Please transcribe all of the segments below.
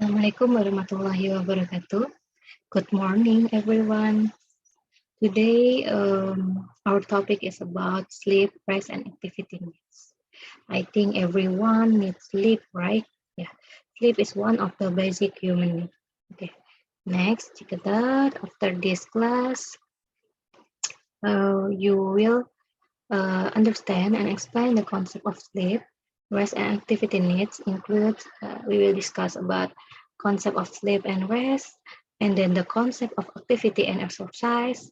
Assalamualaikum warahmatullahi wabarakatuh. Good morning, everyone. Today, our topic is about sleep, rest, and activity needs. I think everyone needs sleep, right? Yeah, sleep is one of the basic human needs. Okay, next, after this class, you will understand and explain the concept of sleep. Rest and activity needs include, we will discuss about concept of sleep and rest, and then the concept of activity and exercise,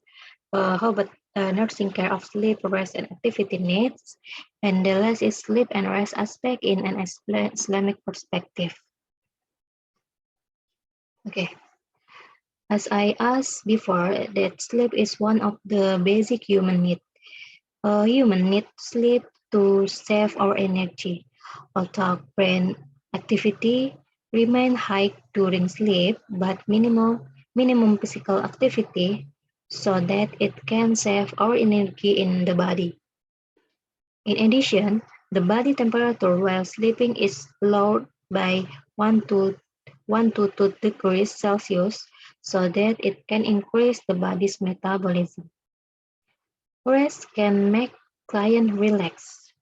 how about nursing care of sleep, rest, and activity needs, and the last is sleep and rest aspect in an Islamic perspective. Okay, as I asked before, that sleep is one of the basic human needs. Human need sleep to save our energy. Although brain activity remain high during sleep, but minimum physical activity so that it can save our energy in the body. In addition, the body temperature while sleeping is lowered by 1 to 2 degrees Celsius so that it can increase the body's metabolism. Rest can make client relax,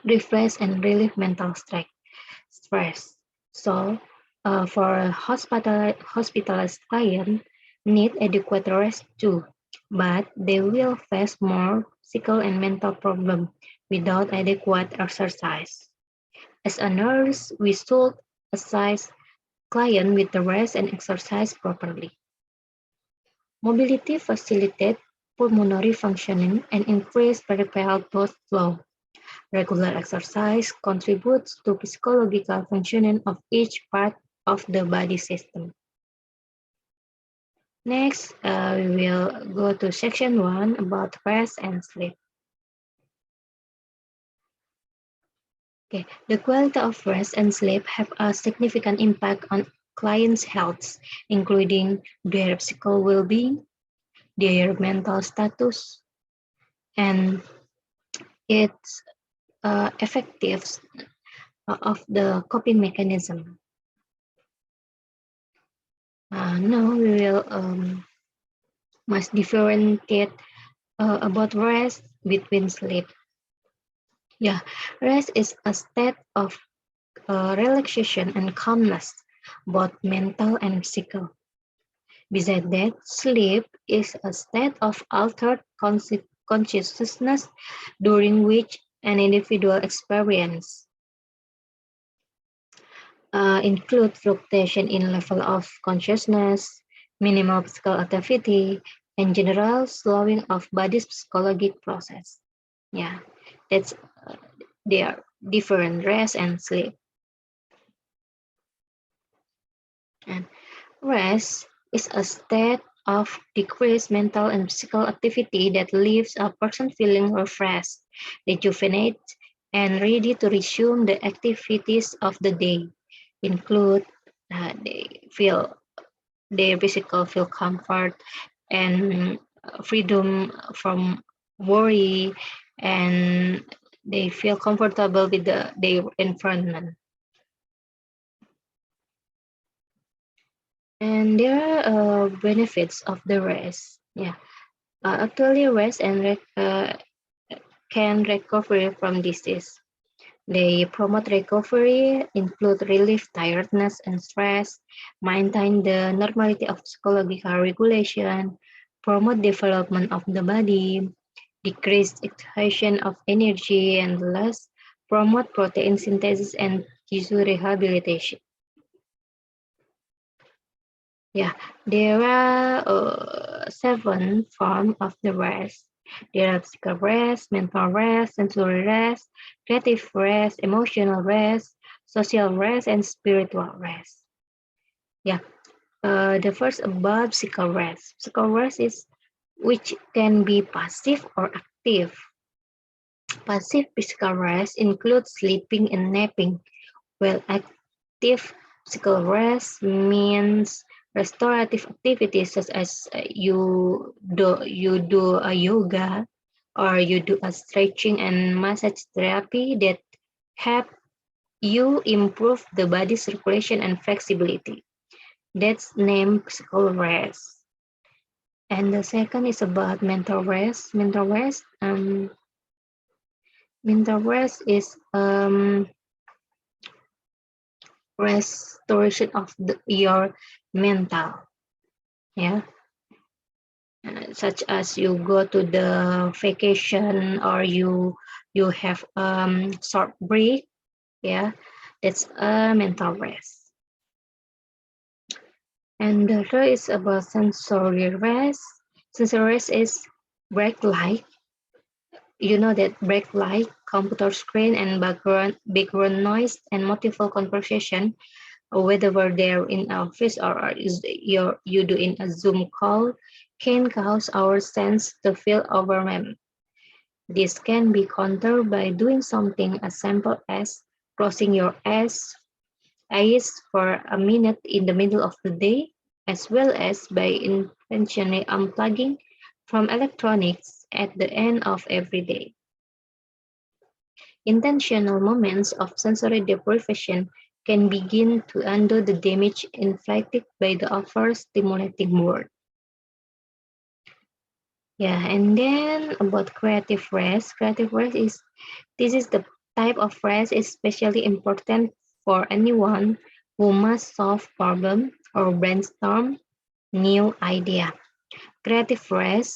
refresh, and relieve mental stress. So, for a hospitalized client, need adequate rest too, but they will face more physical and mental problems without adequate exercise. As a nurse, we should assist client with the rest and exercise properly. Mobility facilitates pulmonary functioning and increase peripheral blood flow. Regular exercise contributes to physiological functioning of each part of the body system. Next, we will go to section 1 about rest and sleep. Okay, the quality of rest and sleep have a significant impact on clients' health, including their physical well-being, their mental status, and its effective of the coping mechanism. Now we will must differentiate about rest between sleep. Yeah, rest is a state of relaxation and calmness, both mental and physical. Besides that, sleep is a state of altered consciousness during which an individual experience include fluctuation in level of consciousness, minimal physical activity, and general slowing of body's physiologic process. Yeah, that's they are different rest and sleep. And rest is a state of decreased mental and physical activity that leaves a person feeling refreshed, rejuvenated, and ready to resume the activities of the day. Include they feel their physical feel comfort and freedom from worry, and they feel comfortable with their environment. And there are benefits of the rest. Yeah, actually, rest and can recover from disease. They promote recovery, include relief tiredness and stress, maintain the normality of psychological regulation, promote development of the body, decrease exhaustion of energy, and last, promote protein synthesis and tissue rehabilitation. Yeah, there are 7 forms of the rest. There are physical rest, mental rest, sensory rest, creative rest, emotional rest, social rest, and spiritual rest. Yeah, the first about physical rest. Physical rest is which can be passive or active. Passive physical rest includes sleeping and napping, while active physical rest means restorative activities such as you do a yoga or you do a stretching and massage therapy that help you improve the body circulation and flexibility. That's named physical rest. And the second is about mental rest. Mental rest is restoration of your mental, yeah. Such as you go to the vacation or you have short break, yeah. That's a mental rest. And the third is about sensory rest. Sensory rest is break light. You know that break light, computer screen, and background noise and multiple conversation, whether they're in office or is you do in a Zoom call, can cause our sense to feel overwhelmed. This can be countered by doing something as simple as closing your eyes for a minute in the middle of the day, as well as by intentionally unplugging from electronics at the end of every day. Intentional moments of sensory deprivation can begin to undo the damage inflicted by the overstimulating world. Yeah, and then about creative rest. Creative rest is this is the type of rest especially important for anyone who must solve problem or brainstorm new idea. Creative rest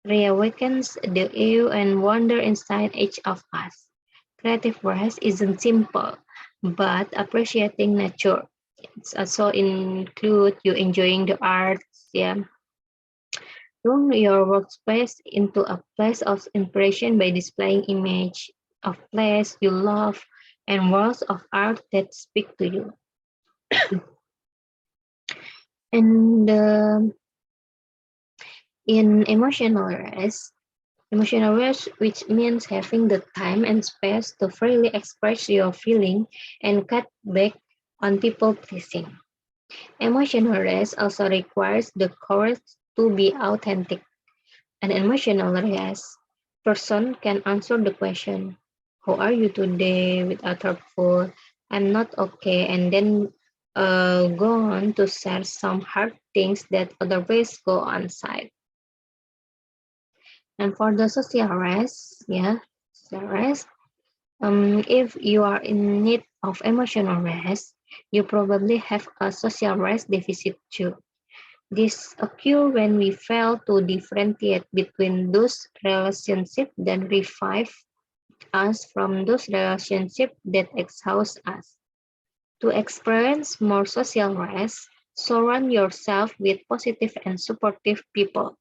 reawakens the awe and wonder inside each of us. Creative rest isn't simple, but appreciating nature. It's also include you enjoying the arts, yeah. Turn your workspace into a place of inspiration by displaying image of place you love and works of art that speak to you. And in emotional rest, which means having the time and space to freely express your feeling and cut back on people pleasing. Emotional rest also requires the courage to be authentic. An emotional rest person can answer the question, how are you today, without hurtful, I'm not okay, and then go on to share some hard things that otherwise go unsaid. And for the social rest, yeah, social rest, if you are in need of emotional rest, you probably have a social rest deficit too. This occurs when we fail to differentiate between those relationships that revive us from those relationships that exhaust us. To experience more social rest, surround yourself with positive and supportive people.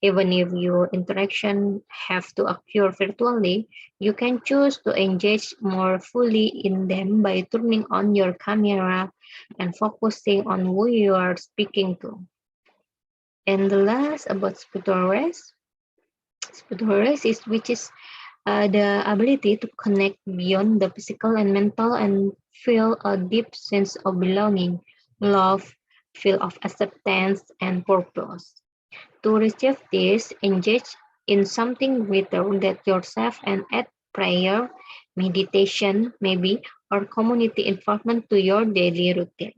Even if your interaction have to occur virtually, you can choose to engage more fully in them by turning on your camera and focusing on who you are speaking to. And the last about spiritual rest. Spiritual rest is which is the ability to connect beyond the physical and mental and feel a deep sense of belonging, love, feel of acceptance, and purpose. To receive this, engage in something greater than yourself and add prayer, meditation, maybe, or community involvement to your daily routine.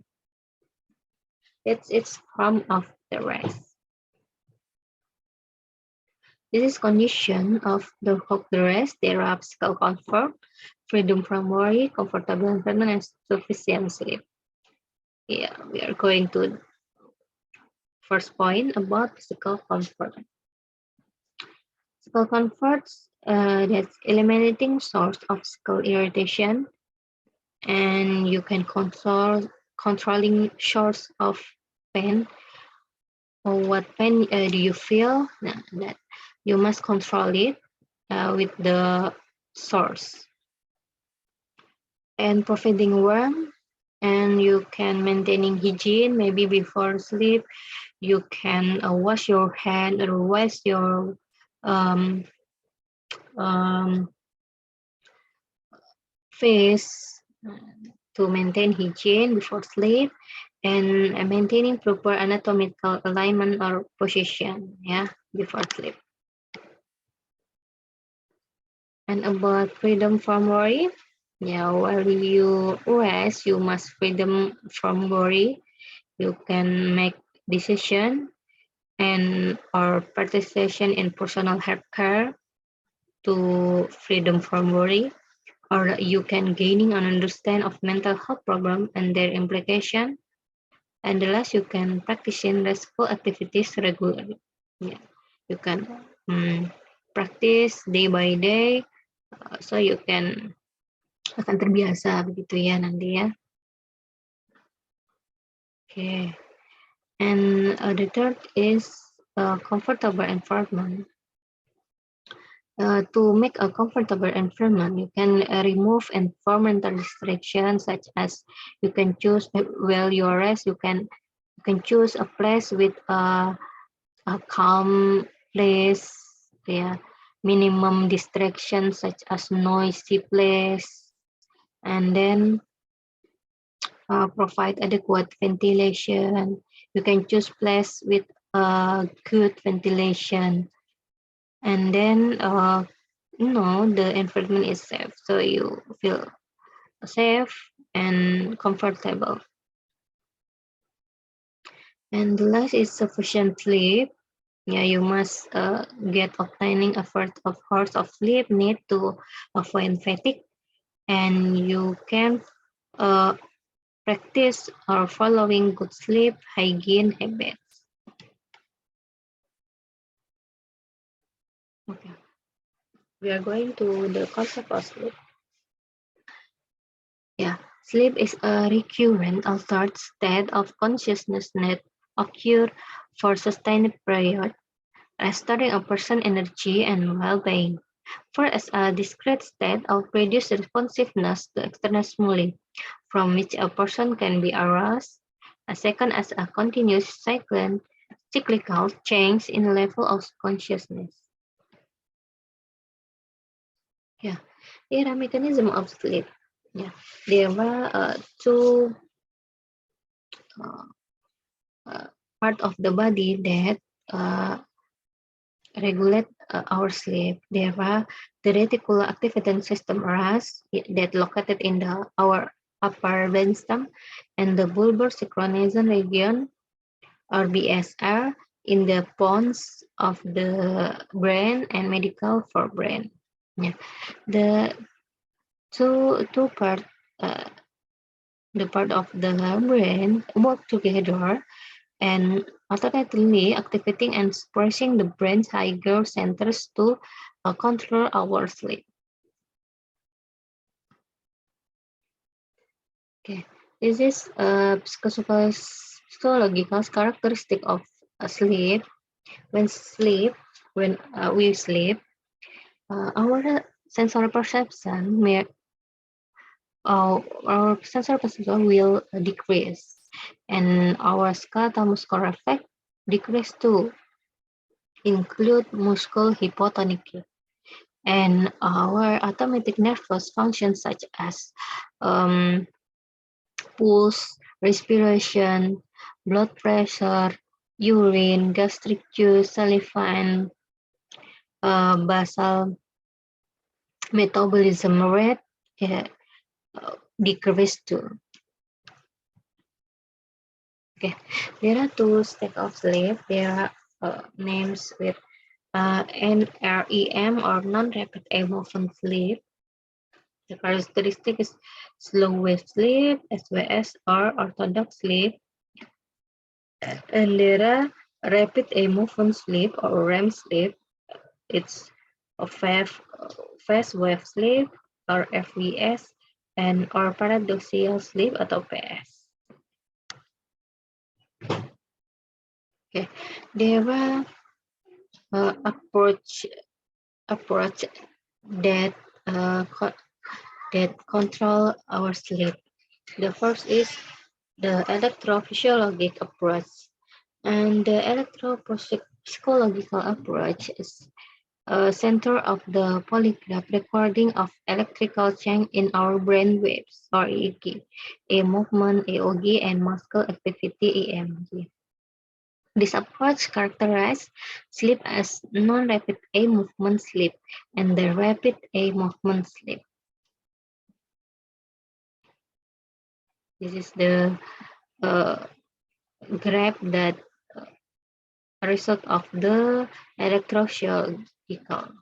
That's its form of the rest. This is condition of the rest. There are physical comfort, freedom from worry, comfortable environment, and sufficient sleep. Yeah, we are going to first point about physical comfort. Physical comforts that's eliminating source of physical irritation, and you can controlling source of pain or what pain do you feel. That you must control it with the source and providing warmth, and you can maintaining hygiene maybe before sleep. You can wash your hand or wash your um, um, face to maintain hygiene before sleep, and maintaining proper anatomical alignment or position, yeah, before sleep. And about freedom from worry, Yeah, while you rest, you must freedom from worry. You can make decision and or participation in personal health care to freedom from worry, or you can gaining an understand of mental health problem and their implication. And the last, you can practice in restful activities regularly. Yeah, you can practice day by day, so you can akan terbiasa begitu ya nanti ya. Okay, and the third is a comfortable environment. To make a comfortable environment, you can remove environmental distractions such as you can choose while you rest. You can choose a place with a calm place, yeah, minimum distractions such as noisy place, and then provide adequate ventilation. You can choose place with good ventilation, and then the environment is safe, so you feel safe and comfortable. And the last is sufficient sleep. Yeah, you must get obtaining of hours of sleep need to avoid fatigue, and you can uh, practice or following good sleep hygiene habits. Okay, we are going to the concept of sleep. Yeah, sleep is a recurrent altered state of consciousness that occurs for sustained period, restoring a person's energy and well-being. First, as a discrete state of reduced responsiveness to external stimuli, from which a person can be aroused. A second, as a continuous cyclical change in level of consciousness. Yeah, there are mechanism of sleep. Yeah, there were two uh, part of the body that uh, regulate our sleep. There are the reticular activating system RAS that located in our upper brainstem, and the bulbar synchronization region or BSR in the bones of the brain and medical for brain. Yeah, the two part uh, the part of the brain work together and alternately activating and suppressing the brain's higher centers to control our sleep. Okay, this is a psychological characteristic of sleep. When sleep, when we sleep, our sensory perception may our sensory perception will decrease, and our skeletal muscular effect decrease too, include muscle hypotonic, and our automatic nervous functions such as um, pulse, respiration, blood pressure, urine, gastric juice, saliva, and basal metabolism rate uh, decrease too. Okay, there are two states of sleep. There are names with NREM or non-rapid eye movement sleep. The characteristic is slow wave sleep, SWS, or orthodox sleep. And there are rapid eye movement sleep or REM sleep. It's a fast wave sleep or FWS, and or paradoxical sleep atau PS. Okay, there are approach that that control our sleep. The first is the electrophysiologic approach, and the electropsychological approach is a center of the polygraph recording of electrical change in our brain waves or EEG, a movement EOG, and muscle activity EMG. This approach characterizes sleep as non-rapid eye movement sleep and the rapid eye movement sleep. This is the graph that result of the electrosurgical.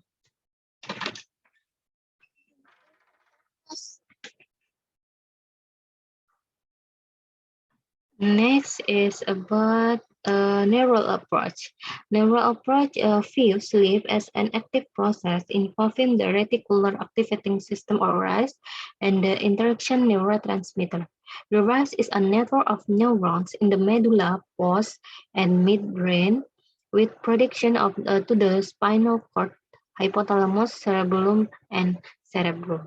Next is about neural approach. Neural approach views sleep as an active process involving the reticular activating system or RAS and the interaction neurotransmitter. The RAS is a network of neurons in the medulla, pons, and midbrain with prediction of to the spinal cord, hypothalamus, cerebellum, and cerebrum.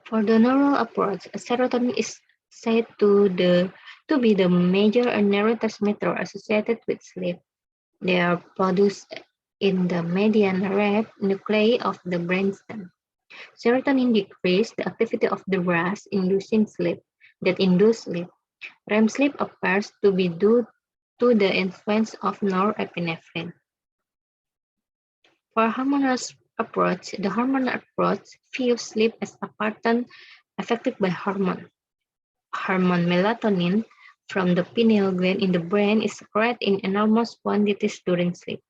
For the neural approach, serotonin is said to be the major neurotransmitter associated with sleep. They are produced in the median red nuclei of the brainstem. Serotonin decreases the activity of the RAS inducing sleep that induce sleep. REM sleep appears to be due to the influence of norepinephrine. For hormonal approach, the hormonal approach views sleep as a pattern affected by hormone. Hormone melatonin from the pineal gland in the brain is secreted in enormous quantities during sleep.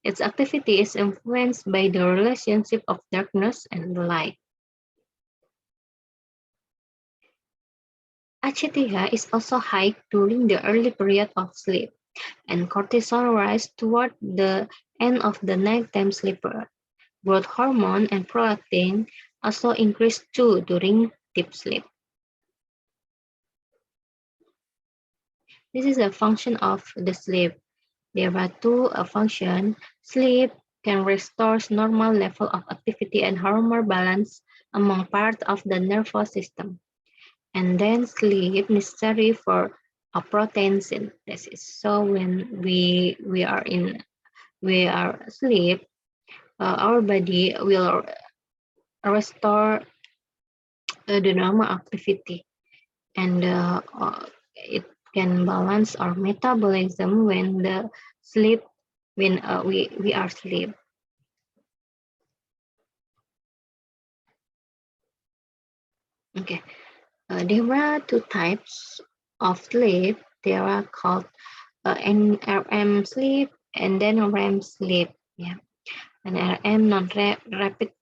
Its activity is influenced by the relationship of darkness and light. HTH is also high during the early period of sleep, and cortisol rises toward the end of the nighttime sleeper. Growth hormone and prolactin also increase too during deep sleep. This is a function of the sleep. There are two functions. Sleep can restore normal level of activity and hormonal balance among parts of the nervous system. And then sleep necessary for a protein synthesis. So when we are asleep, our body will restore the normal activity, and it can balance our metabolism when the sleep when we are asleep. Okay, there are two types of sleep. They are called NRM sleep and then REM sleep. Yeah, and RM non-rapid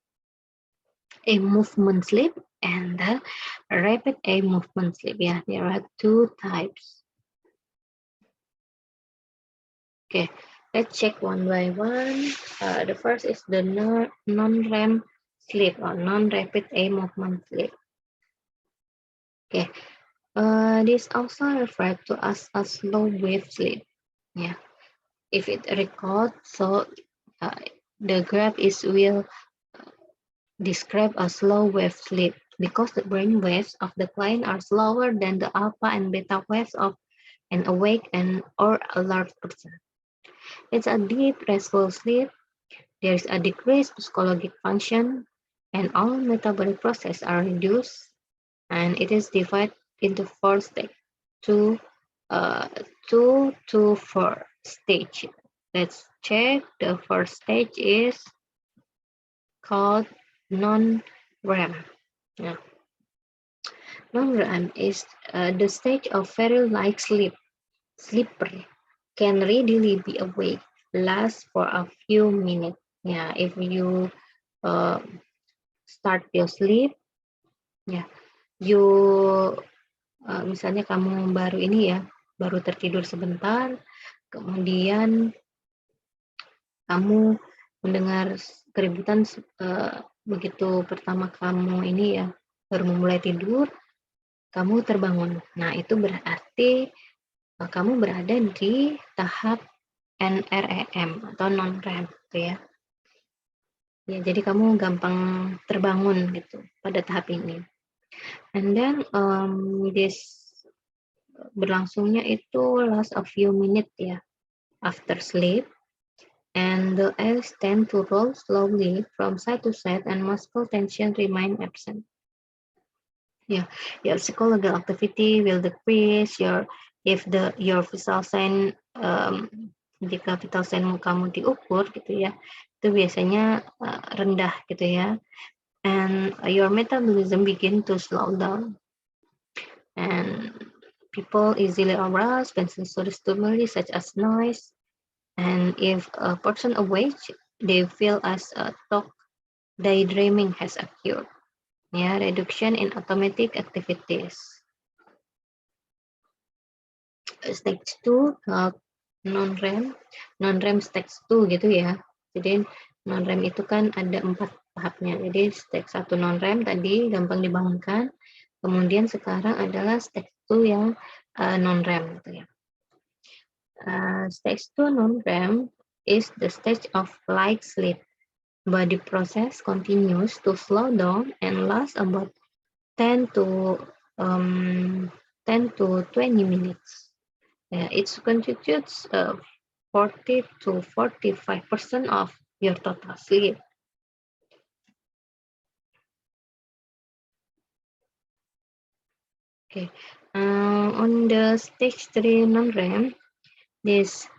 eye movement sleep and the rapid eye movement sleep. Yeah, there are two types. Okay, let's check one by one. The first is the non-REM sleep or non-rapid eye movement sleep. Okay, this also referred to as a slow wave sleep. Yeah, if it records, so the graph will describe a slow wave sleep because the brain waves of the client are slower than the alpha and beta waves of an awake and or alert person. It's a deep restful sleep. There is a decreased physiologic function, and all metabolic processes are reduced, and it is divided into four stages, two to four stage. Let's check. The first stage is called non-REM. Yeah. Non-REM is the stage of very light sleep. Sleeper can readily be awake, last for a few minutes. Yeah, if you uh, start your sleep, ya, you misalnya kamu baru ini ya, baru tertidur sebentar, kemudian kamu mendengar keributan begitu pertama kamu ini ya, baru memulai tidur, kamu terbangun. Nah, itu berarti kamu berada di tahap NREM atau non-REM gitu ya. Ya, jadi kamu gampang terbangun gitu pada tahap ini. And then this berlangsungnya itu last a few minutes ya after sleep, and the eyes tend to roll slowly from side to side and muscle tension remain absent. Yeah, your psychological activity will decrease. Your vital sign jika vital sign kamu diukur gitu ya, itu biasanya rendah gitu ya. and your metabolism begin to slow down. And people easily aroused when sensory stimuli such as noise. And if a person awake, they feel as though daydreaming has occurred. Yeah, reduction in automatic activities. Stage 2 non-REM, non-REM stage 2 gitu ya. Jadi non-REM itu kan ada 4 tahapnya. Jadi stage 1 non-REM tadi gampang dibangunkan. Kemudian sekarang adalah stage 2 yang non-REM gitu ya. Stage 2 non-REM is the stage of light sleep. Body process continues to slow down and lasts about 10 to 20 minutes. It constitutes 40 to 45% of your total sleep. Okay, on the stage 3 non-REM, this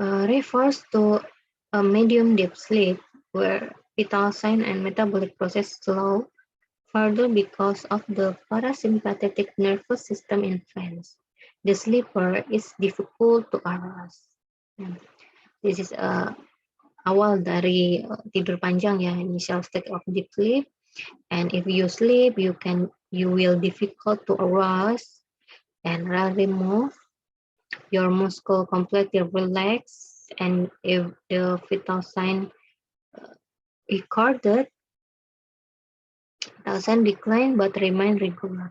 refers to a medium deep sleep where vital sign and metabolic process slow further because of the parasympathetic nervous system influence. The sleeper is difficult to arouse. This is awal dari tidur panjang ya, initial state of deep sleep. And if you sleep, you will difficult to arouse and rarely move. Your muscle completely relax, and if the vital sign recorded, vital sign decline but remain regular.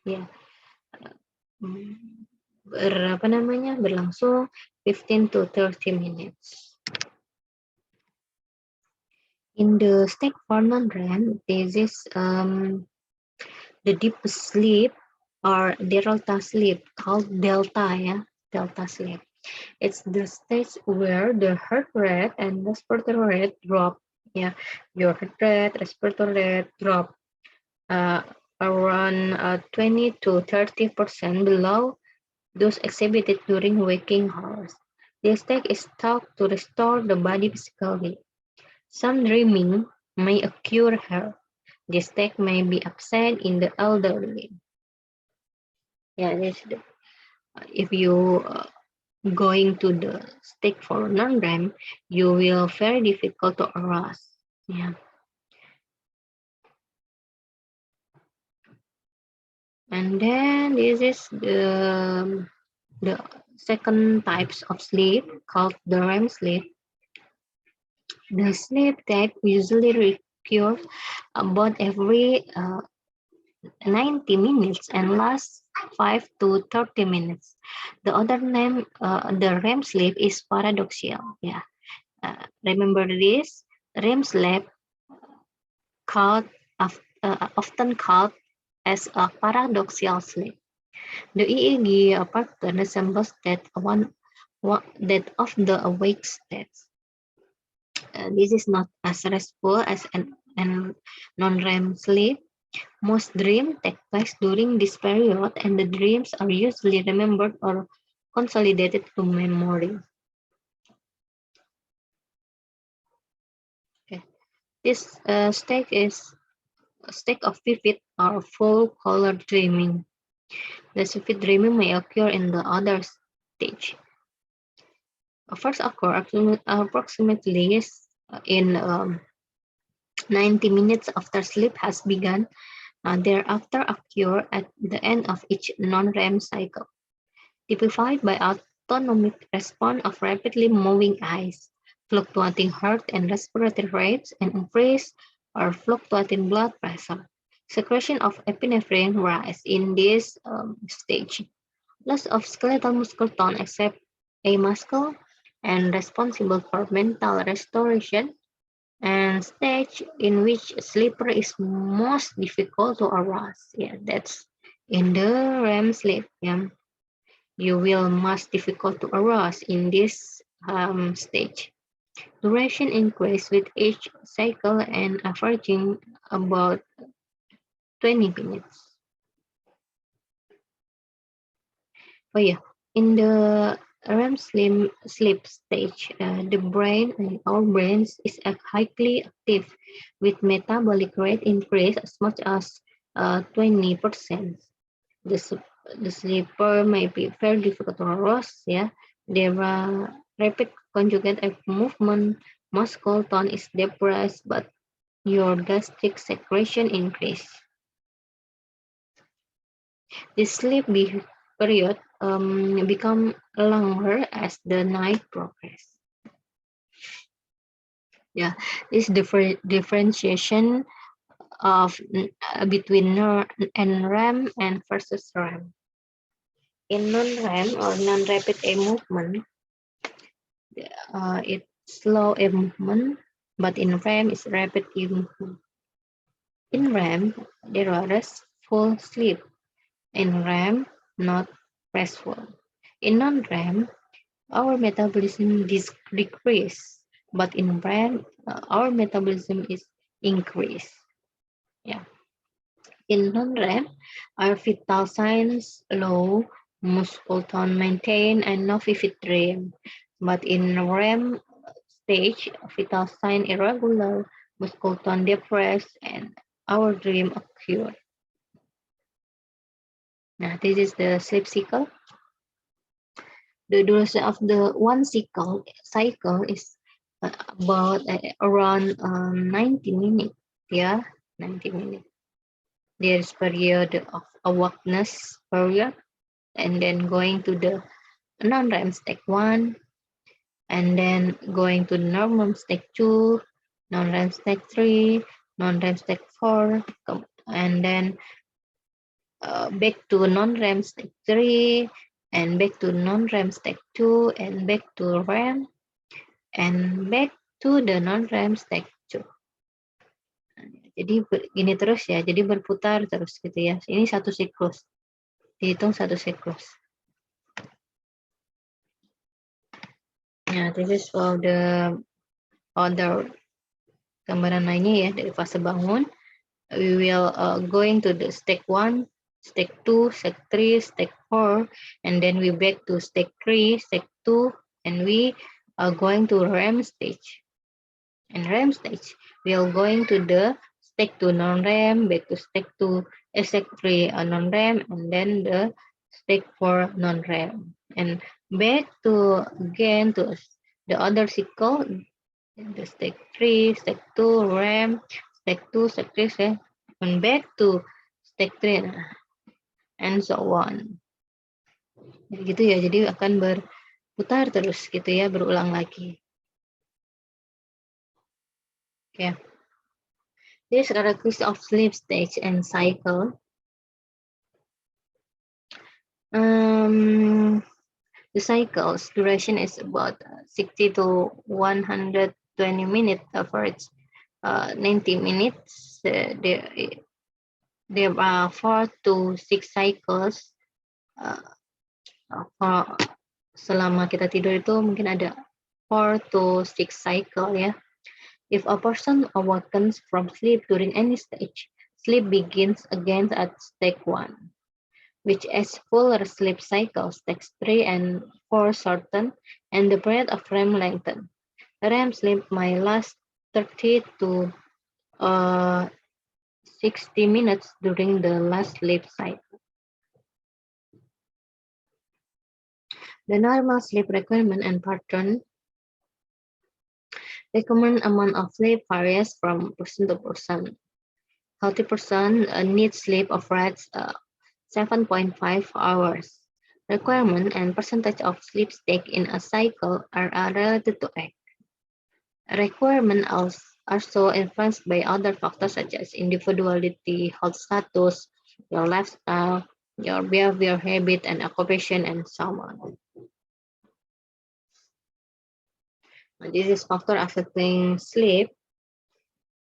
Ya, berlangsung 15 to 30 minutes. In the stage 4 non-REM, this is the deep sleep or delta sleep, called delta, yeah, delta sleep. It's the stage where the heart rate and respiratory rate drop. Yeah, your heart rate, respiratory rate drop around 20 to 30% below those exhibited during waking hours. This stage is thought to restore the body physically. Some dreaming may occur here. This state may be absent in the elderly. Yeah, if you going to the stage for non-REM, you will very difficult to arouse. Yeah. And then this is the second types of sleep called the REM sleep. The sleep type usually recurs about every 90 minutes and lasts 5 to 30 minutes. The other name, the REM sleep is paradoxical. Yeah, remember this? REM sleep called often called as a paradoxical sleep. The EEG pattern resembles that that of the awake state. This is not as restful as an non-REM sleep. Most dreams take place during this period, and the dreams are usually remembered or consolidated to memory. Okay. This state is a state of vivid or full color dreaming. The vivid dreaming may occur in the other stage. First occur approximately in 90 minutes after sleep has begun. Thereafter occur at the end of each non-REM cycle, typified by autonomic response of rapidly moving eyes, fluctuating heart and respiratory rates, and increased or fluctuating blood pressure. Secretion of epinephrine rise in this stage. Loss of skeletal muscle tone except a muscle and responsible for mental restoration, and stage in which sleeper is most difficult to arouse. Yeah, that's in the REM sleep. Yeah, you will most difficult to arouse in this stage. Duration increase with each cycle and averaging about 20 minutes. Oh yeah, in the REM sleep stage, our brains is highly active with metabolic rate increase as much as 20%. The, the sleeper may be very difficult to arouse, yeah. There are rapid conjugate movement, muscle tone is depressed, but your gastric secretion increase. The period become longer as the night progresses. Yeah, this differentiation of between NREM and versus REM. In non-REM or non-rapid eye movement, it's slow eye movement, but in REM it's rapid eye movement. In REM, there are restful sleep. In REM, not restful. In non-REM, our metabolism decrease, but in REM, our metabolism is increase. Yeah. In non-REM, our vital signs low, muscle tone maintained, and no vivid dream. But in REM stage, vital sign irregular, muscle tone depressed, and our dream occur. Now, this is the sleep cycle. The duration of the one cycle is about around 90 minutes. Yeah, 90 minutes. There's period of awakeness period, and then going to the non-REM state 1, and then going to normal state 2, non-REM state 3, non-REM state 4, and then back to non-REM state 3, and back to non-REM state 2, and back to REM, and back to the non-REM state 2. Jadi gini terus ya, jadi berputar terus gitu ya. Ini satu siklus, dihitung satu siklus. Nah, this is for the other gambaran lainnya ya dari fase bangun. We will going to the stage 1, stage 2, stage 3, stage 4, and then we back to stage 3, stage 2, and we are going to REM stage. In REM stage, we are going to the stage 2 non-REM, back to stage 2, stage 3 non-REM, and then the stage 4 non-REM. And back to again to the other cycle, the stage 3, stage 2, REM, stage 2, stage 3, and back to stage 3, and so on. Jadi gitu ya, jadi akan berputar terus gitu ya, berulang lagi. Okay. This characteristics of sleep stage and cycle. The cycle's duration is about 60 to 120 minutes, average 90 minutes. There are 4 to 6 cycles. Selama kita tidur itu mungkin ada 4 to 6 cycle ya. If a person awakens from sleep during any stage, sleep begins again at stage 1, which is full sleep cycle, stage 3 and 4 shorten, and the period of REM lengthen. REM sleep may last 30 to 60 minutes during the last sleep cycle. The normal sleep requirement and pattern. Recommended amount of sleep varies from person to person. Healthy person needs sleep of average 7.5 hours. Requirement and percentage of sleep stage in a cycle are related to age. Requirement also influenced by other factors such as individuality, health status, your lifestyle, your behavior, habit, and occupation, and so on. This is factor affecting sleep.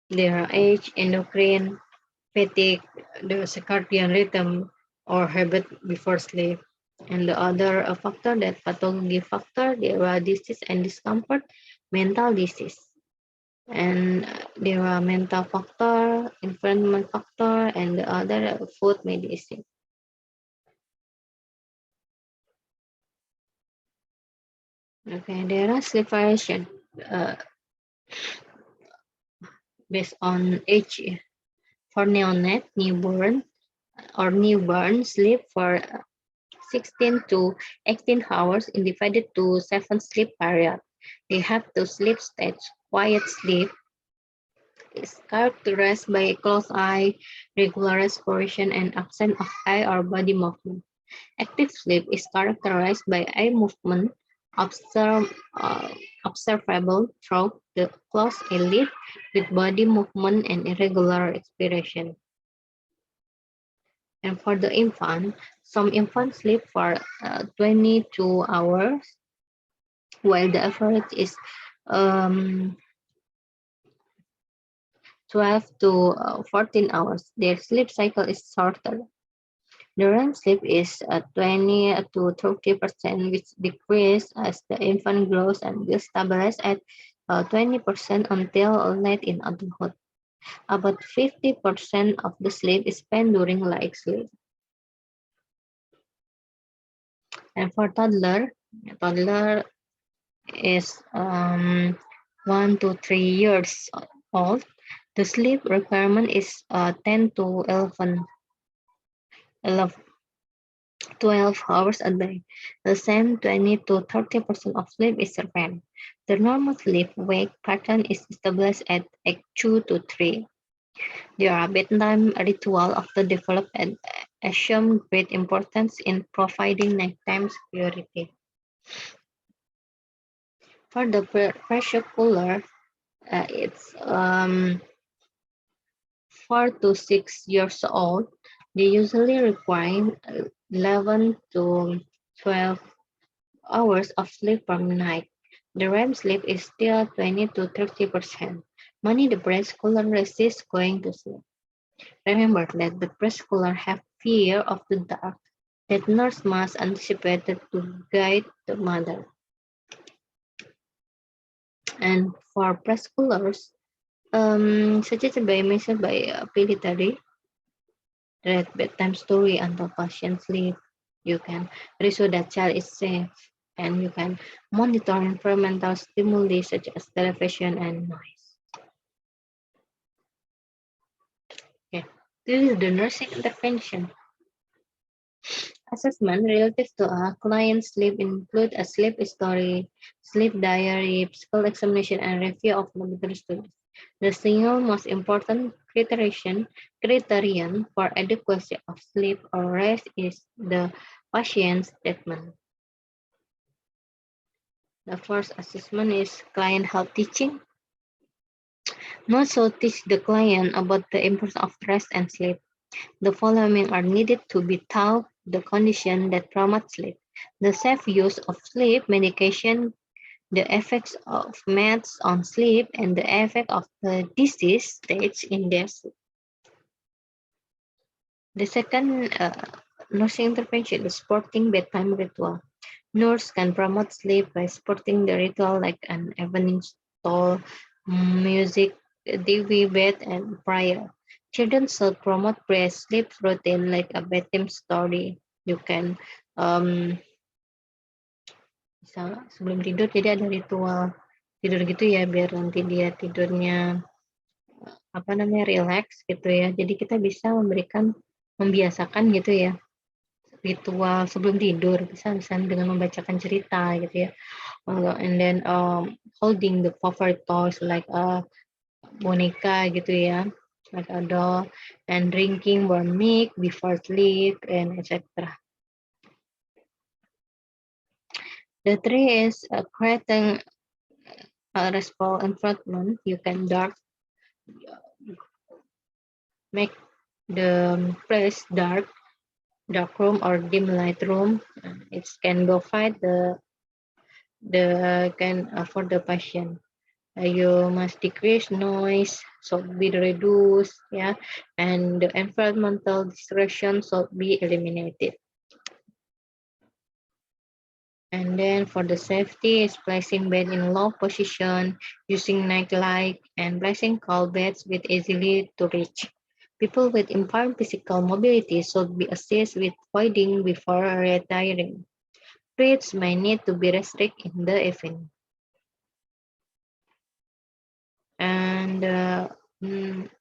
There are age, endocrine, fatigue, the circadian rhythm, or habit before sleep. And the other factor, that pathology factor, there are disease and discomfort, mental disease. And there are mental factor, environment factor, and the other food medicine. Okay, there are sleep variation uh, based on age. For neonate, newborn sleep for 16 to 18 hours in divided to 7 sleep periods. They have to sleep stage. Quiet sleep is characterized by closed eye, regular respiration, and absence of eye or body movement. Active sleep is characterized by eye movement observ- uh, observable through the closed eyelid with body movement and irregular expiration. And for the infant, some infants sleep for 22 hours, while the average is um, 12 to 14 hours. Their sleep cycle is shorter. The REM sleep is 20 to 30%, which decrease as the infant grows and will stabilize at 20% until late in adulthood. About 50% of the sleep is spent during light sleep. And for toddler is 1 to 3 years old. The sleep requirement is 10 to 11 12 hours a day. The same 20 to 30% of sleep is REM. The normal sleep-wake pattern is established at age 2 to 3. Their bedtime ritual often developed and assume great importance in providing nighttime security. For the pressure cooler, it's 4 to 6 years old. They usually require 11 to 12 hours of sleep per night. The REM sleep is still 20 to 30%. Many the preschooler resist going to sleep. Remember that the preschooler have fear of the dark that nurse must anticipate to guide the mother. And for preschoolers, suggested by mentioned by Pilitary, read bedtime story until patient sleep. You can reassure that child is safe, and you can monitor environmental stimuli such as television and noise. Okay. This is the nursing intervention. Assessment relative to a client's sleep include a sleep history, sleep diary, physical examination, and review of laboratory studies. The single most important criterion for adequacy of sleep or rest is the patient's statement. The first assessment is client health teaching. Nurse should teach the client about the importance of rest and sleep. The following are needed to be taught: the condition that promote sleep, the safe use of sleep medication, the effects of meds on sleep, and the effect of the disease stage in their sleep. The second nursing intervention is supporting bedtime ritual. Nurse can promote sleep by supporting the ritual like an evening stall, music, DV bed, and prayer. Children should promote pre-sleep routine like a bedtime story. You can um, bisa sebelum tidur jadi ada ritual tidur gitu ya biar nanti dia tidurnya apa namanya relax gitu ya. Jadi kita bisa membiasakan gitu ya ritual sebelum tidur bisa misalnya dengan membacakan cerita gitu ya. And then holding the favorite toys like boneka gitu ya, like a doll, and drinking warm milk before sleep, and etc. The three is creating a restful environment. You can make the place dark room or dim light room. It can provide the can for the patient. You must decrease noise, should be reduced, yeah, and the environmental distraction should be eliminated. And then for the safety, is placing bed in low position, using night light, and placing cold beds with easily to reach. People with impaired physical mobility should be assessed with voiding before retiring. Treats may need to be restricted in the evening. And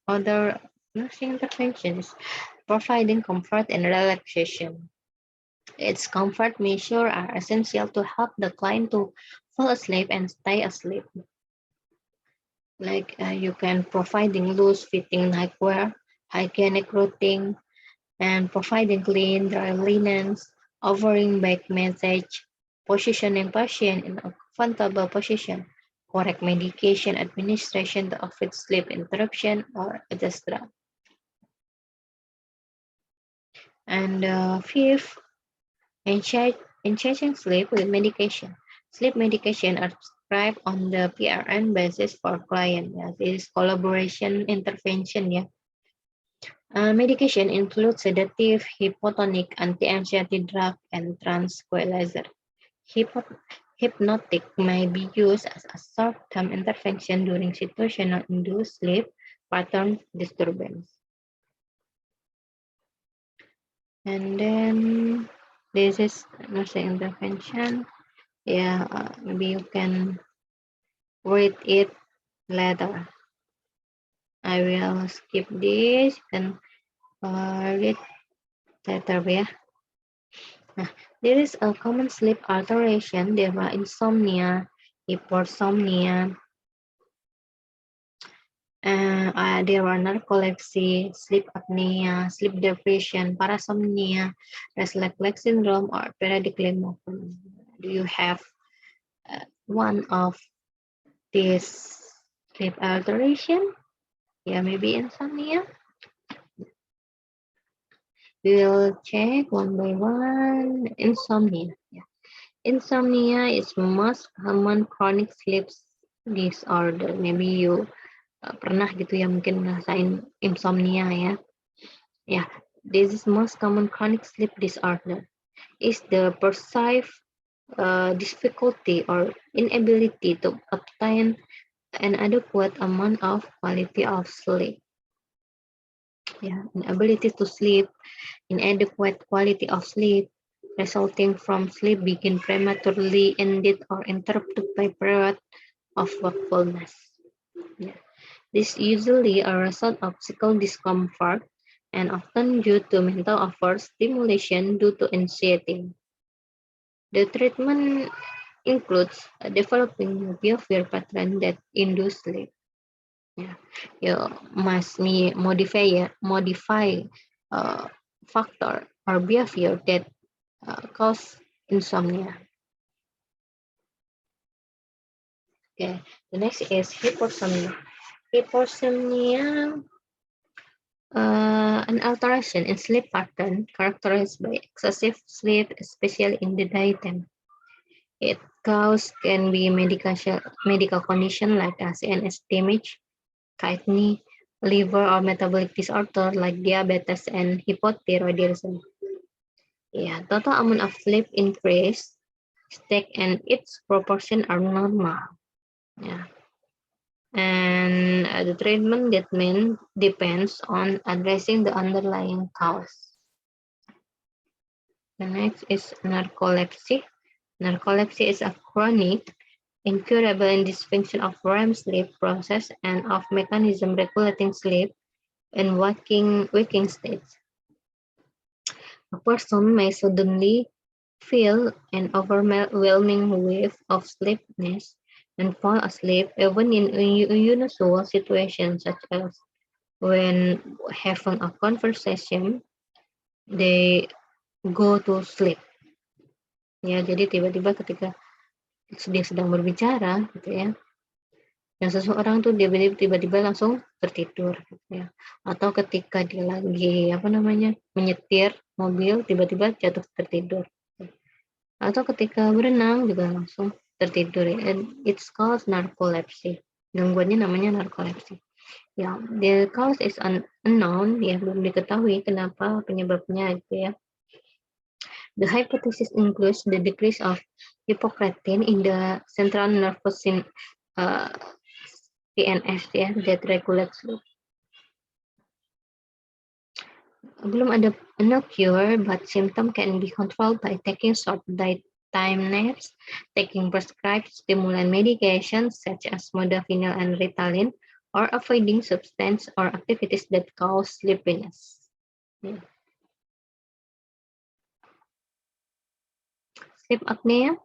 other nursing interventions, providing comfort and relaxation. Its comfort measures are essential to help the client to fall asleep and stay asleep. Like you can providing loose fitting nightwear, hygienic clothing, and providing clean, dry linens, offering back massage, positioning patient in a comfortable position, correct medication administration to avoid sleep interruption or etc. And fifth, enhancing sleep with medication. Sleep medication are prescribed on the PRN basis for client. Yeah, this is collaboration intervention. Yeah. Medication includes sedative, hypotonic, anti-anxiety drug, and tranquilizer. Hypnotic may be used as a short-term intervention during situational induced sleep pattern disturbance. And then this is nursing intervention. Yeah, maybe you can read it later. I will skip this. You can read later, yeah. Nah, there is a common sleep alteration. There are insomnia, hypersomnia, there are narcolepsy, sleep apnea, sleep deprivation, parasomnia, restless leg syndrome, or paradigmatum. Do you have one of these sleep alteration? Yeah, maybe insomnia. We'll check one by one. Insomnia. Yeah. Insomnia is most common chronic sleep disorder. Maybe you pernah gitu ya mungkin ngerasain insomnia ya. Yeah, this is most common chronic sleep disorder. Is the perceived difficulty or inability to obtain an adequate amount of quality of sleep. Yeah, inability to sleep, inadequate quality of sleep, resulting from sleep begin prematurely ended or interrupted by period of wakefulness. Yeah. This is usually a result of physical discomfort and often due to mental overstimulation due to anxiety. The treatment includes developing behavior pattern that induce sleep. Yeah, you must modify uh, factor or behavior that cause insomnia. Okay, the next is hypersomnia. Hypersomnia, an alteration in sleep pattern characterized by excessive sleep, especially in the daytime. Its cause can be medical condition like CNS damage, kidney, liver, or metabolic disorder like diabetes and hypothyroidism. Yeah, total amount of sleep increase, state and its proportion are normal. Yeah. And the treatment depends on addressing the underlying cause. The next is narcolepsy. Narcolepsy is a chronic, incurable and dysfunction of REM sleep process and of mechanism regulating sleep and waking states. A person may suddenly feel an overwhelming wave of sleepiness and fall asleep even in unusual situations such as when having a conversation, they go to sleep. Ya, jadi tiba-tiba ketika dia sedang berbicara, gitu ya, yang seseorang tuh dia tiba-tiba langsung tertidur, gitu ya. Atau ketika dia lagi menyetir mobil, tiba-tiba jatuh tertidur. Atau ketika berenang juga langsung tertidur. And it's called narcolepsy. Gangguannya namanya narcolepsy. Ya, the cause is unknown, ya belum diketahui kenapa penyebabnya gitu ya. The hypothesis includes the decrease of hypocretin in the central nervous CNS ya that regulates sleep. Belum ada no cure, but symptom can be controlled by taking short diet time naps, taking prescribed stimulant medications such as modafinil and Ritalin, or avoiding substance or activities that cause sleepiness. Yeah. Sleep apnea.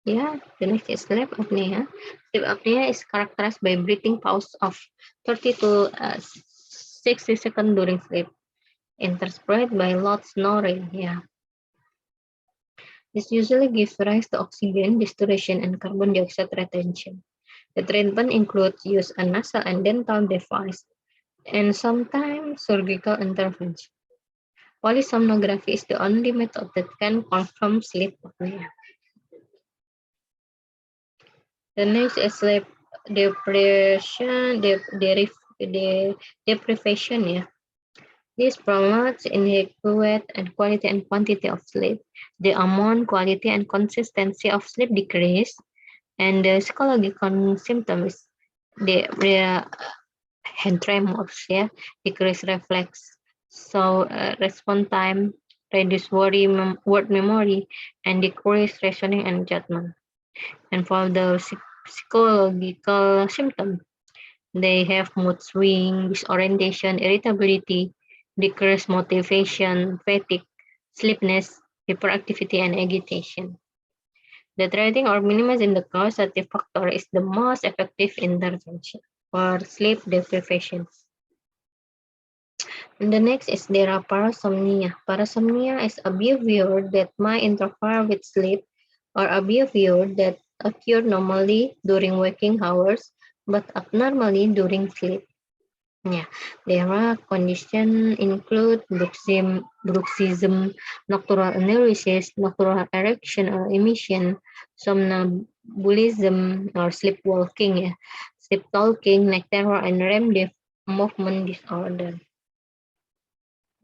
Yeah, the next is sleep apnea. Sleep apnea is characterized by breathing pause of 30 to 60 seconds during sleep, interspersed by loud snoring. Yeah, this usually gives rise to oxygen distortion and carbon dioxide retention. The treatment includes use a nasal and dental device and sometimes surgical intervention. Polysomnography is the only method that can confirm sleep apnea. The next is sleep depression, deprivation. Yeah. This promotes inadequate and quality and quantity of sleep. The amount, quality, and consistency of sleep decrease, and the psychological symptoms, the hand tremors, yeah, decrease reflex, so response time, reduce word memory, and decrease reasoning and judgment. And for the psychological symptoms, they have mood swing, disorientation, irritability, decreased motivation, fatigue, sleepiness, hyperactivity, and agitation. The treating or minimizing the causative factor is the most effective intervention for sleep deprivation. And the next is there are parasomnia. Parasomnia is a behavior that might interfere with sleep or a behavior that occur normally during waking hours but abnormally during sleep. Yeah, there are conditions include bruxism, nocturnal analysis, nocturnal erection or emission, somnambulism or sleepwalking, yeah, sleep talking, night terror, and REM movement disorder.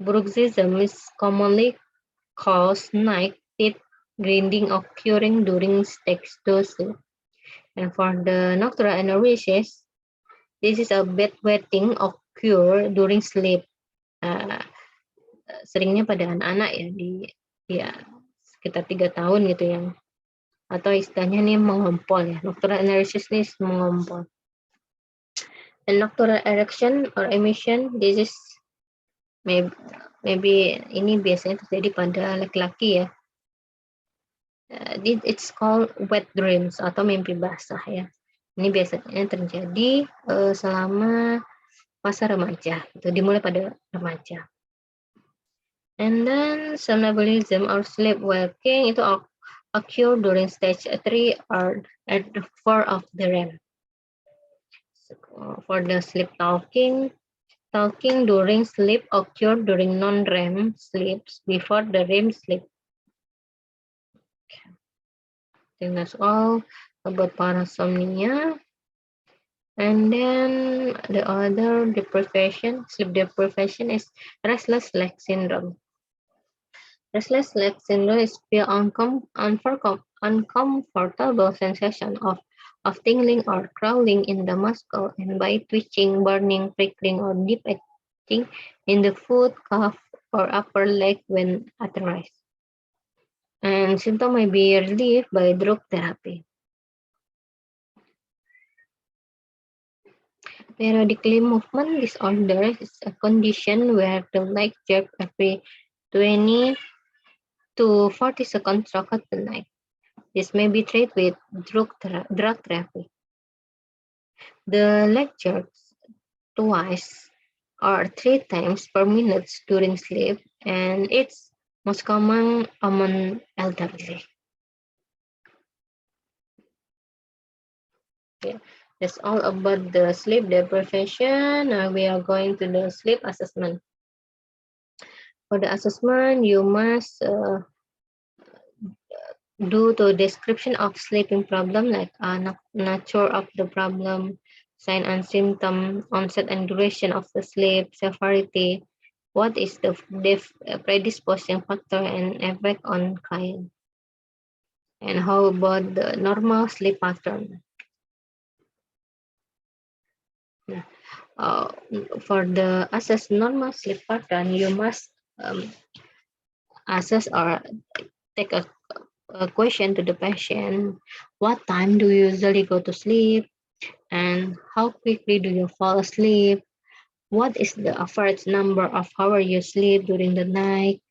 Bruxism is commonly caused night teeth grinding occurring during sleep. And for the nocturnal analysis, this is a bedwetting occur during sleep. Uh, Seringnya pada anak-anak ya di ya sekitar 3 tahun gitu yang atau istilahnya nih mengompol ya. Nocturnal analysis nih mengompol. And nocturnal erection or emission, this is maybe ini biasanya terjadi pada laki-laki ya. It's called wet dreams atau mimpi basah ya. Ini biasanya terjadi selama masa remaja, itu dimulai pada remaja. And then somnambulism or sleepwalking itu occur during stage 3 or at 4 of the REM. So, for the sleep talking during sleep occur during non-REM sleeps before the REM sleep. I think that's all about parasomnia. And then the other deprivation, sleep deprivation is restless leg syndrome. Restless leg syndrome is feel uncomfortable sensation of tingling or crawling in the muscle and by twitching, burning, prickling, or deep itching in the foot, calf, or upper leg when authorized. And symptom may be relieved by drug therapy. Periodically movement disorder is a condition where the leg jerk every 20 to 40 seconds throughout the night. This may be treated with drug therapy. The leg jerks twice or 3 times per minute during sleep, and it's most common among elderly. Okay. That's all about the sleep deprivation. Now we are going to the sleep assessment. For the assessment, you must do the description of sleeping problem like nature of the problem, sign and symptom, onset and duration of the sleep, severity, what is the predisposing factor and effect on client, and how about the normal sleep pattern. Uh, for the assess normal sleep pattern, you must assess or take a a question to the patient: what time do you usually go to sleep? And how quickly do you fall asleep? What is the average number of hours you sleep during the night?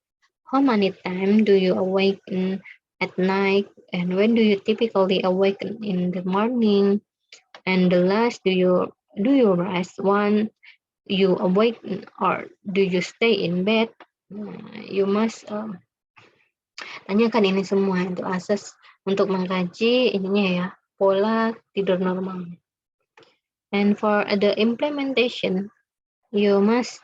How many times do you awaken at night? And when do you typically awaken in the morning? And the last, do you rest when you awaken, or do you stay in bed? You must tanyakan ini semua untuk asas untuk mengkaji ininya ya, pola tidur normal. And for the implementation, you must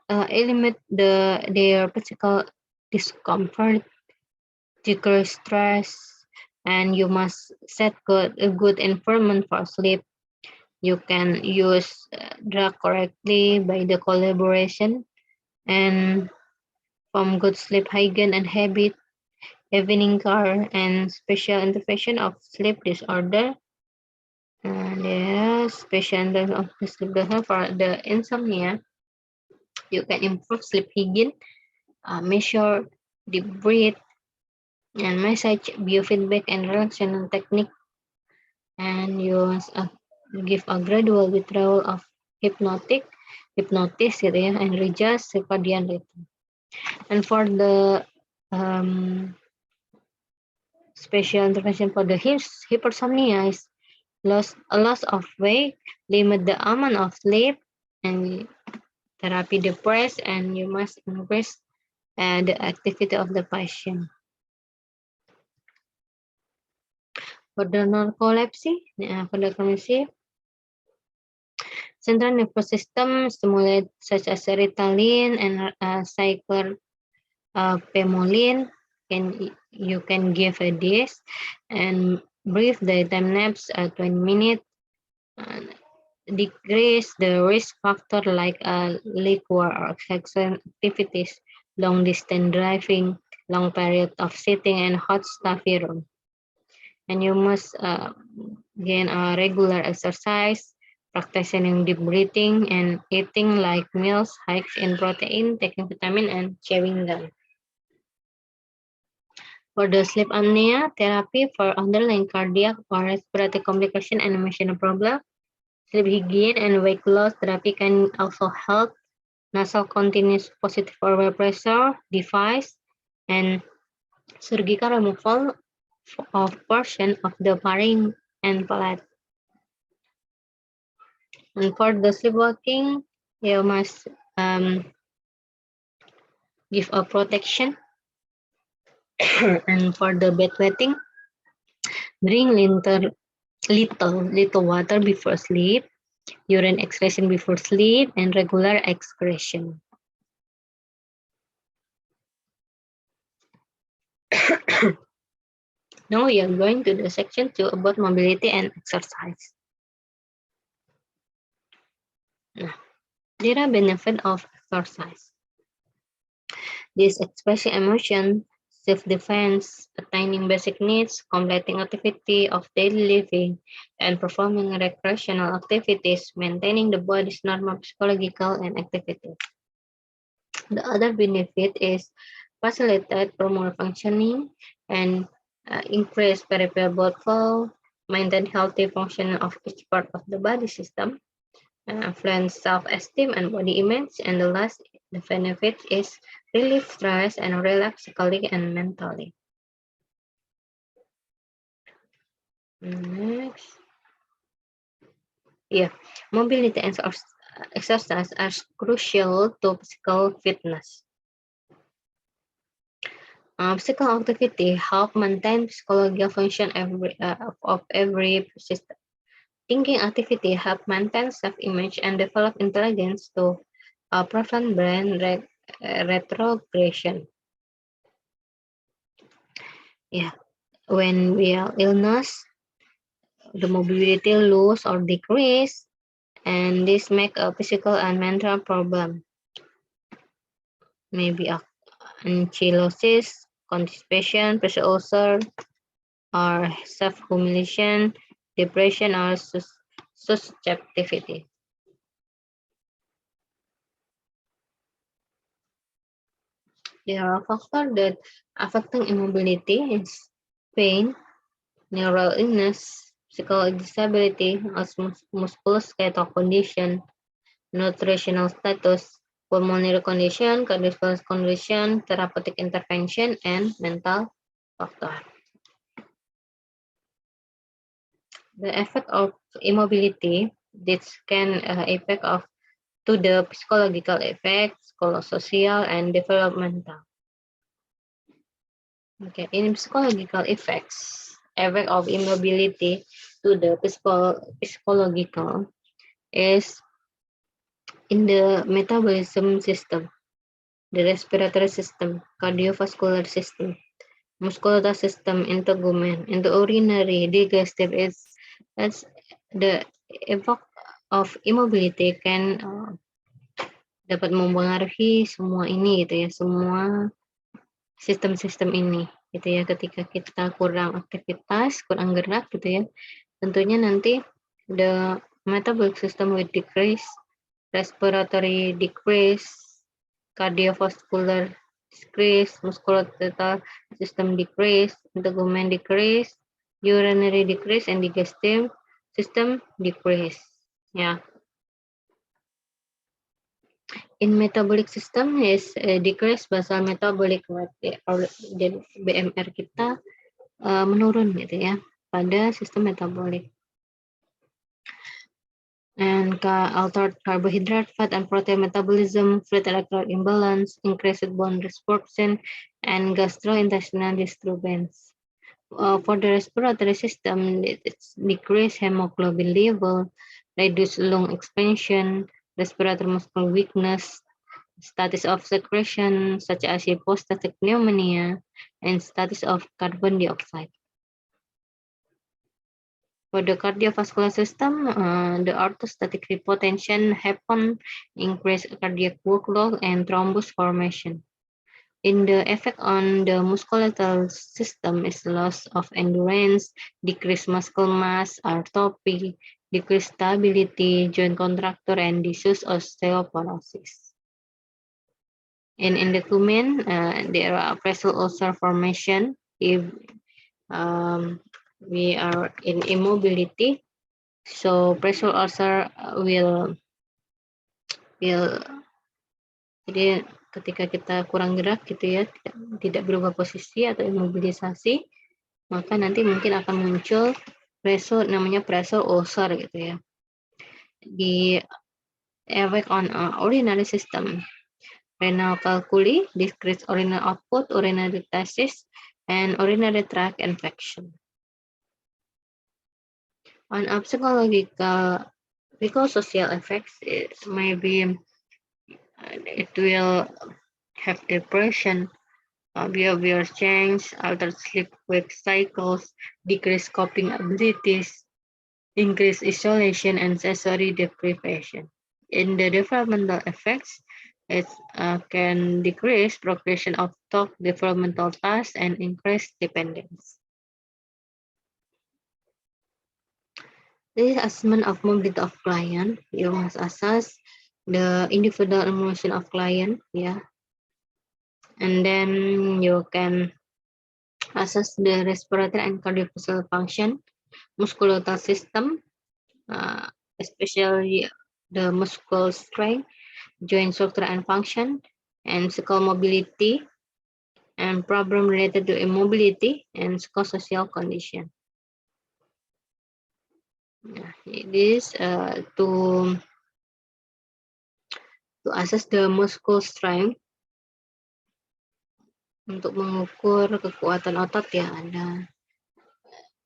eliminate their physical discomfort, decrease stress, and you must set a good environment for sleep. You can use drug correctly by the collaboration and from good sleep hygiene and habit, evening care, and special intervention of sleep disorder. And special intervention of the sleep disorder for the insomnia. You can improve sleep hygiene, measure the breath, and massage biofeedback and relaxation technique. And you give a gradual withdrawal of hypnosis gitu ya, and readjust circadian rhythm. And for the special intervention for the hypersomnia is loss of weight, limit the amount of sleep, and therapy depressed, and you must increase the activity of the patient. For the narcolepsy, for the narcolepsy, central nervous system stimulate such as Ritalin and cyclopamolin. You can give this and brief daytime naps 20 minutes. Decrease the risk factor like liquor or sexual activities, long distance driving, long period of sitting, and hot stuffy room. And you must gain a regular exercise, practicing deep breathing, and eating like meals, hikes in protein, taking vitamin, and chewing gum. For the sleep apnea therapy for underlying cardiac or respiratory complication and emotional problem, sleep hygiene and weight loss therapy can also help. Nasal continuous positive airway pressure device and surgical removal of portion of the pharynx and palate. And for the sleepwalking, you must give a protection. And for the bedwetting, drink little water before sleep, urine excretion before sleep, and regular excretion. Now we are going to the section 2 about mobility and exercise. Nah, there are benefits of exercise. This expressing emotion, self-defense, attaining basic needs, completing activity of daily living, and performing recreational activities, maintaining the body's normal physiological and activity. The other benefit is facilitate promote functioning and increase peripheral blood flow, maintain healthy function of each part of the body system, influence self-esteem and body image, and the last the benefit is relieve stress and relax physically and mentally. Next, mobility and exercise are crucial to physical fitness. Physical activity help maintain physiological function of every system. Thinking activity help maintain self-image and develop intelligence to prevent brain retrogression. When we are illness, the mobility lose or decrease, and this make a physical and mental problem. Maybe ankylosis, constipation, pressure ulcer, or self-humiliation, depression, or susceptibility. There are factors that affecting immobility is pain, neural illness, physical disability, musculoskeletal condition, nutritional status, pulmonary condition, cardiovascular condition, therapeutic intervention, and mental factor. The effect of immobility, this can affect of to the psychological effects, social and developmental. Okay, in psychological effects, effect of immobility to the psychological is in the metabolism system, the respiratory system, cardiovascular system, muscular system, integument, and the urinary digestive is as the effect of immobility can dapat mempengaruhi semua ini gitu ya, semua sistem-sistem ini gitu ya. Ketika kita kurang aktivitas, kurang gerak gitu ya, tentunya nanti the metabolic system will decrease, respiratory decrease, cardiovascular decrease, musculoskeletal system decrease, integument decrease, urinary decrease, and digestive system decrease. Ya, in metabolic system is decrease basal metabolic rate, jadi BMR kita menurun gitu ya pada sistem metabolik. And altered carbohydrate, fat, and protein metabolism, fluid electrolyte imbalance, increased bone resorption, and gastrointestinal disturbance. For the respiratory system, it's decreased hemoglobin level, reduced lung expansion, respiratory muscle weakness, status of secretion such as hypostatic pneumonia, and status of carbon dioxide. For the cardiovascular system, the orthostatic hypotension happen, increased cardiac workload, and thrombus formation. In the effect on the musculoskeletal system is loss of endurance, decreased muscle mass, atrophy, decreased stability, joint contracture, and disease osteoporosis. In integument, there are pressure ulcer formation if we are in immobility. So pressure ulcer will jadi ketika kita kurang gerak gitu ya, tidak berubah posisi atau imobilisasi, maka nanti mungkin akan muncul namanya pressure ulcer gitu ya. Di effect on urinary system, renal calculi, decreased urinary output, urinary stasis, and urinary tract infection. On psychological, psychosocial effects, it will have depression, behavior change, altered sleep-wake cycles, decreased coping abilities, increased isolation, and sensory deprivation. In the developmental effects, it can decrease progression of talk, developmental tasks, and increase dependence. This assessment of mobility of client, you must assess the individual emotion of client, yeah. And then you can assess the respiratory and cardiovascular function, musculoskeletal system, especially the muscle strength, joint structure and function, and physical mobility, and problem related to immobility and psychosocial condition. This to assess the muscle strength. Untuk mengukur kekuatan otot ya ada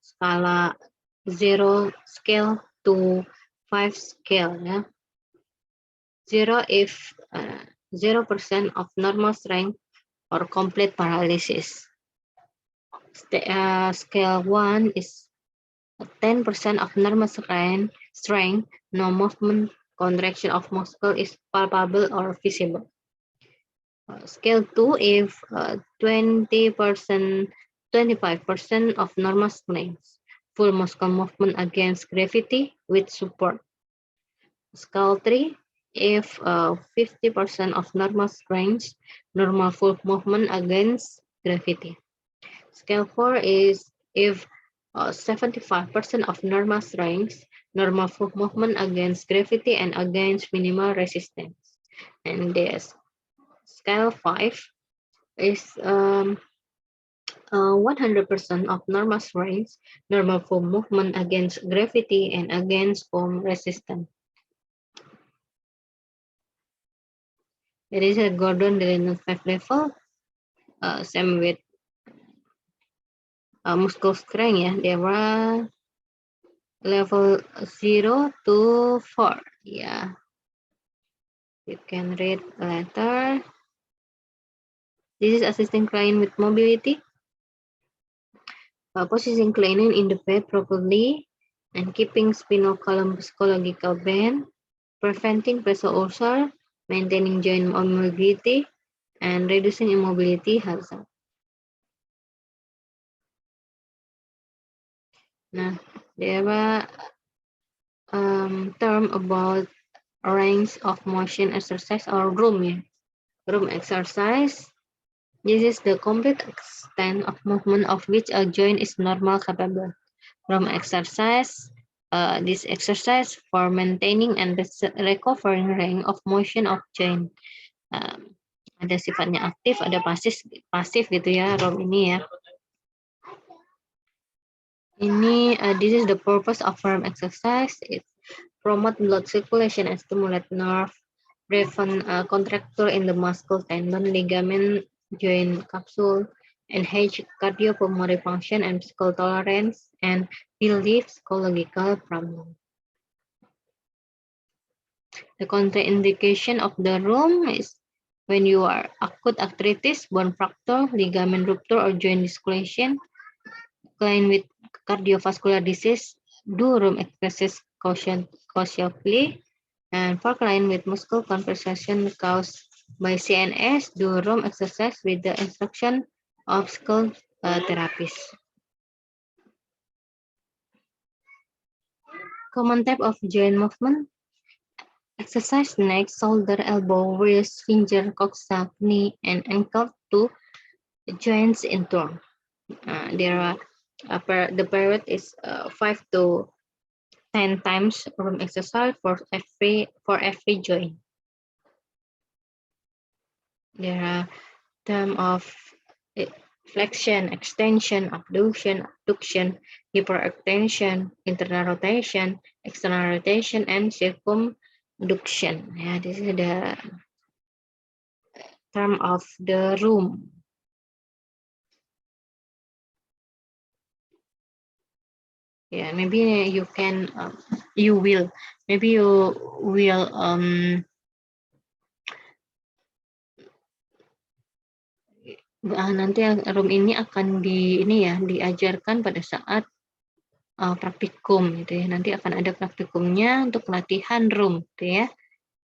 skala 0 scale to 5 scale ya. 0 if 0% of normal strength or complete paralysis. Scale 1 is 10% of normal strength, no movement, contraction of muscle is palpable or visible. Scale 2 if 20%, 25% of normal strength, full muscle movement against gravity with support. Scale 3 if 50% of normal strength, normal full movement against gravity. Scale 4 is If 75% of normal strength, normal movement against gravity and against minimal resistance. And this scale 5 is 100% of normal strength, normal form movement against gravity and against form resistance. There is a Gordon-Delineant 5 level, same with muscle strength. Yeah, there are level 0 to 4. Yeah, you can read later. This is assisting client with mobility, positioning client in the bed properly, and keeping spinal column psychological bend, preventing pressure ulcer, maintaining joint mobility, and reducing immobility hazard. Nah, there are term about range of motion exercise or room. Yeah. Room exercise. This is the complete extent of movement of which a joint is normal capable. Room exercise. This exercise for maintaining and recovering range of motion of joint. Ada sifatnya aktif, ada pasif gitu ya, room ini ya. Ini this is the purpose of room exercise. It promote blood circulation and stimulate nerve, prevent contracture in the muscle, tendon, ligament, joint capsule, enhance cardiopulmonary function and physical tolerance, and relieve psychological problems. The contraindication of the room is when you are acute arthritis, bone fracture, ligament rupture, or joint dislocation. Client with cardiovascular disease do room exercise cautiously. And for client with muscle contraction caused by CNS, do room exercise with the instruction of skilled therapist. Common type of joint movement. Exercise neck, shoulder, elbow, wrist, finger, coxsackie, knee, and ankle to joints in turn. There are the period is 5 to 10 times room exercise for every joint. There are terms of flexion, extension, abduction, hyperextension, internal rotation, external rotation, and circumduction. Yeah, this is the term of the room. Yeah, maybe you can, you will nanti room ini akan diajarkan pada saat praktikum gitu ya. Nanti akan ada praktikumnya untuk latihan room gitu ya.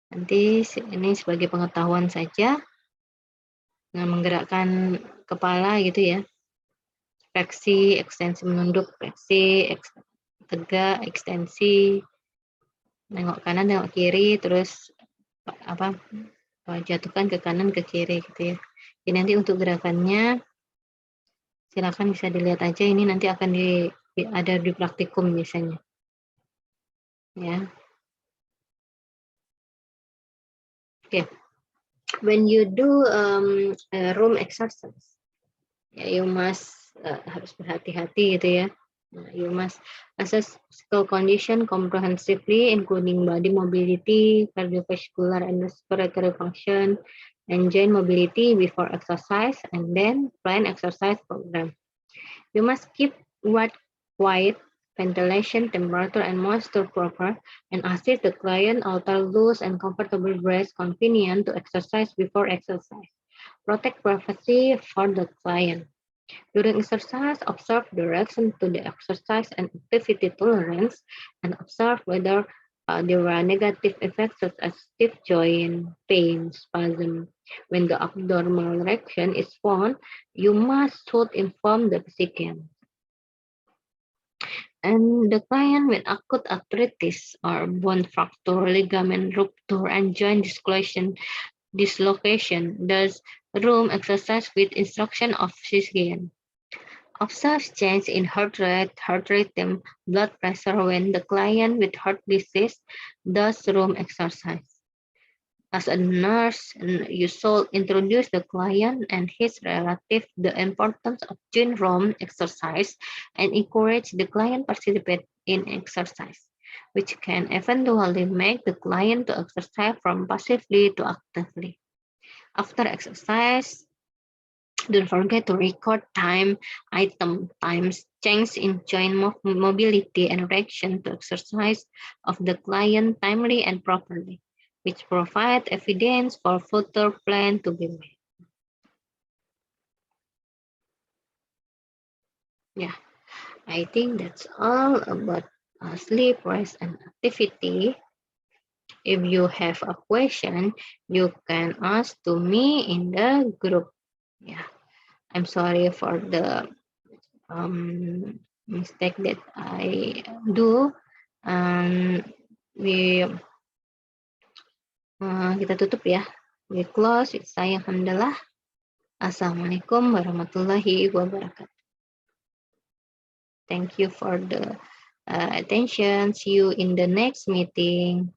Nanti ini sebagai pengetahuan saja dengan menggerakkan kepala gitu ya. Fleksi, ekstensi menunduk, fleksi, tegak, ekstensi, nengok kanan, nengok kiri, terus jatuhkan ke kanan, ke kiri gitu ya. Jadi nanti untuk gerakannya silakan bisa dilihat aja, ini nanti akan ada di praktikum biasanya. Ya. Okay. When you do room exercise, you must harus berhati-hati gitu ya. You must assess physical condition comprehensively, including body mobility, cardiovascular and respiratory function, and joint mobility before exercise, and then plan exercise program. You must keep quiet, ventilation, temperature, and moisture proper, and assist the client alter loose and comfortable rest convenient to exercise before exercise. Protect privacy for the client. During exercise, observe direction to the exercise and activity tolerance, and observe whether there are negative effects such as stiff joint, pain, spasm. When the abnormal reaction is found, you should inform the physician. And the client with acute arthritis or bone fracture, ligament rupture, and joint dislocation does room exercise with instruction of physician. Observe change in heart rhythm, blood pressure when the client with heart disease does room exercise. As a nurse, you should introduce the client and his relative the importance of doing room exercise and encourage the client participate in exercise, which can eventually make the client to exercise from passively to actively. After exercise, don't forget to record time, item times, change in joint mobility and reaction to exercise of the client timely and properly, which provide evidence for further plan to be made. Yeah, I think that's all about sleep, rest, and activity. If you have a question, you can ask to me in the group. Yeah, I'm sorry for the mistake that I do. Um, we kita tutup ya. We close. Saya hamdalah. Assalamualaikum warahmatullahi wabarakatuh. Thank you for the attention. See you in the next meeting.